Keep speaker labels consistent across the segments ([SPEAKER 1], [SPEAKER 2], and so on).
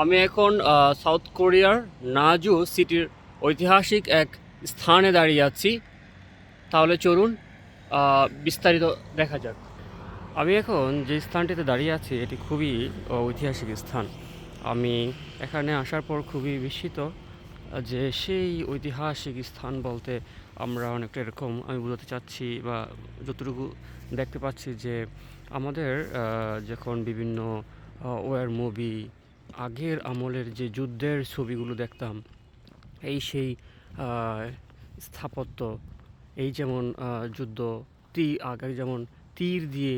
[SPEAKER 1] আমি এখন সাউথ কোরিয়ার নাজু সিটির ঐতিহাসিক এক স্থানে দাঁড়িয়ে আছি। তাহলে চলুন বিস্তারিত দেখা যাক। আমি এখন যে স্থানটিতে দাঁড়িয়ে আছি এটি খুবই ঐতিহাসিক স্থান। আমি এখানে আসার পর খুবই বিস্মিত যে সেই ঐতিহাসিক স্থান বলতে আমরা অনেকটা এরকম আমি বোঝাতে চাচ্ছি বা যতটুকু দেখতে পাচ্ছি যে আমাদের যখন বিভিন্ন ওয়ার মুভি আগের আমলের যে যুদ্ধের ছবিগুলো দেখতাম, এই সেই স্থাপত্য, এই যেমন যুদ্ধ আগে যেমন তীর দিয়ে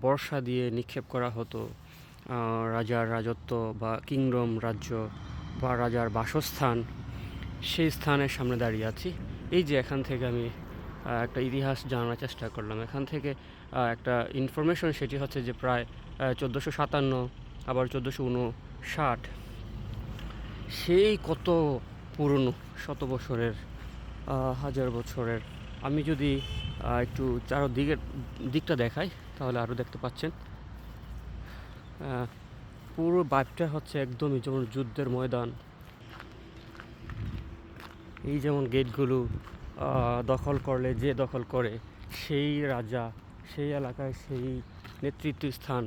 [SPEAKER 1] বর্ষা দিয়ে নিক্ষেপ করা হতো, রাজার রাজত্ব বা কিংডম রাজ্য বা রাজার বাসস্থান, সেই স্থানের সামনে দাঁড়িয়ে আছি। এই যে এখান থেকে আমি একটা ইতিহাস জানার চেষ্টা করলাম। এখান থেকে একটা ইনফরমেশন সেটি হচ্ছে যে প্রায় 1457 আবার 1459, সেই কত পুরনো, শত বছরের, হাজার বছরের। আমি যদি একটু চারদিকের দিকটা দেখাই তাহলে আরও দেখতে পাচ্ছেন পুরো ভাইবটা হচ্ছে একদমই যেমন যুদ্ধের ময়দান। এই যেমন গেটগুলো দখল করলে যে দখল করে সেই রাজা, সেই এলাকায় সেই নেতৃত্ব স্থান।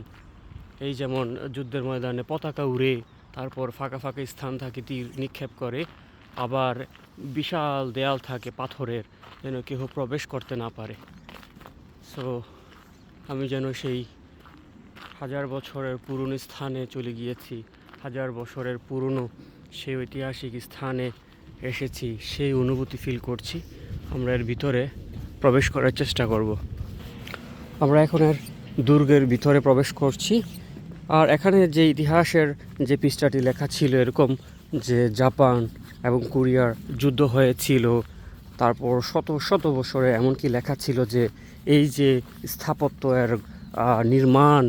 [SPEAKER 1] এই যেমন যুদ্ধের ময়দানে পতাকা উড়ে, তারপর ফাঁকা ফাঁকা স্থান থাকে তীর নিক্ষেপ করে, আবার বিশাল দেয়াল থাকে পাথরের, যেন কেউ প্রবেশ করতে না পারে। সো আমি যেন সেই হাজার বছরের পুরনো স্থানে চলে গিয়েছি, হাজার বছরের পুরনো সেই ঐতিহাসিক স্থানে এসেছি, সেই অনুভূতি ফিল করছি। আমরা এর ভিতরে প্রবেশ করার চেষ্টা করব। আমরা এখন এর দুর্গের ভিতরে প্রবেশ করছি। আর এখানে যে ইতিহাসের যে পৃষ্ঠাটি লেখা ছিল এরকম যে জাপান এবং কোরিয়ার যুদ্ধ হয়েছিল, তারপর শত শত বছরে এমনকি লেখা ছিল যে এই যে স্থাপত্য এর নির্মাণ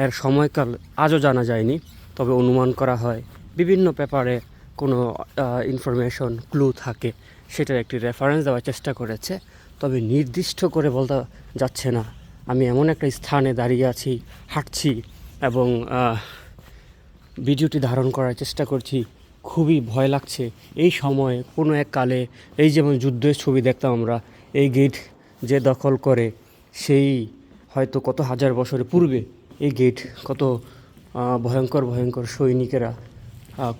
[SPEAKER 1] এর সময়কাল আজও জানা যায়নি, তবে অনুমান করা হয় বিভিন্ন পেপারে কোনো ইনফরমেশন ক্লু থাকে, সেটার একটি রেফারেন্স দেওয়ার চেষ্টা করেছে, তবে নির্দিষ্ট করে বলতে যাচ্ছে না। আমি এমন একটা স্থানে দাঁড়িয়ে আছি, হাঁটছি এবং ভিডিওটি ধারণ করার চেষ্টা করছি। খুবই ভয় লাগছে এই সময়ে। কোনো এক কালে এই যেমন যুদ্ধের ছবি দেখতাম আমরা, এই গেট যে দখল করে সেই হয়তো কত হাজার বছরের পূর্বে এই গেট কত ভয়ঙ্কর ভয়ঙ্কর সৈনিকেরা,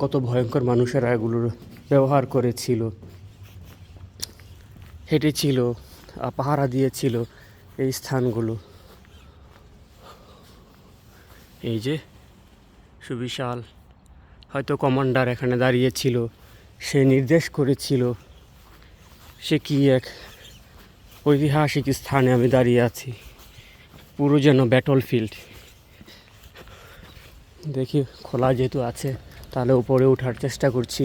[SPEAKER 1] কত ভয়ঙ্কর মানুষেরা এগুলোর ব্যবহার করেছিল, হেঁটেছিল, পাহারা দিয়েছিল এই স্থানগুলো। এই যে সুবিশাল, হয়তো কমান্ডার এখানে দাঁড়িয়েছিল, সে নির্দেশ করেছিল। সে কি এক ঐতিহাসিক স্থানে আমি দাঁড়িয়ে আছি, পুরো যেন ব্যাটল ফিল্ড। দেখি খোলা যেহেতু আছে তাহলে উপরে ওঠার চেষ্টা করছি।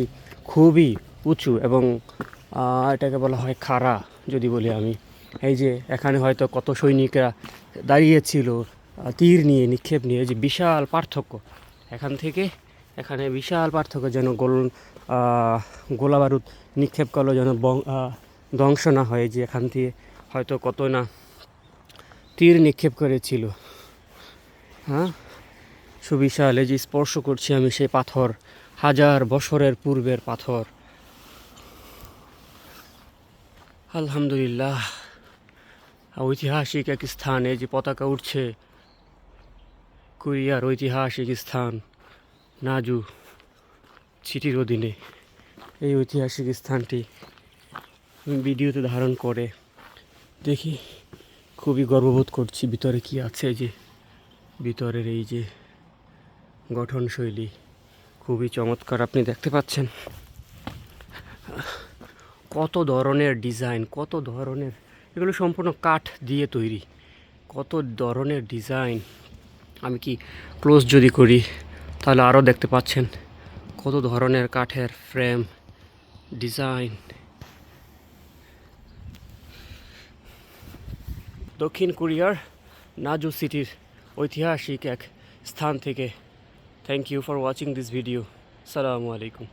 [SPEAKER 1] খুবই উঁচু এবং এটাকে বলা হয় খাড়া যদি বলি আমি। এই যে এখানে হয়তো কত সৈনিকরা দাঁড়িয়েছিল তীর নিয়ে, নিক্ষেপ নিয়ে। যে বিশাল পার্থক্য এখান থেকে এখানে, বিশাল পার্থক্য, যেন গোলা বারুদ নিক্ষেপ করলো যেন ধ্বংস না হয়। যে এখান থেকে হয়তো কত না তীর নিক্ষেপ করেছিল। হ্যাঁ, সুবিশাল। এই যে স্পর্শ করছি আমি সেই পাথর, হাজার বছরের পূর্বের পাথর। আলহামদুলিল্লাহ, ঐতিহাসিক এক স্থানে যে পতাকা উঠছে, কোরিয়ার ঐতিহাসিক স্থান নাজু সিটির অধীনে। এই ঐতিহাসিক স্থানটি ভিডিওতে ধারণ করে দেখি, খুবই গর্ববোধ করছি। ভিতরে কি আছে, যে ভিতরের এই যে গঠনশৈলী খুবই চমৎকার। আপনি দেখতে পাচ্ছেন কত ধরনের ডিজাইন, কত ধরনের, এগুলো সম্পূর্ণ কাঠ দিয়ে তৈরি, কত ধরনের ডিজাইন। আমি কি ক্লোজ যদি করি তাহলে আরও দেখতে পাচ্ছেন কত ধরনের কাঠের ফ্রেম ডিজাইন। দক্ষিণ কোরিয়ার নাজু সিটির ঐতিহাসিক এক স্থান থেকে thank you for watching this video. আসসালামু আলাইকুম।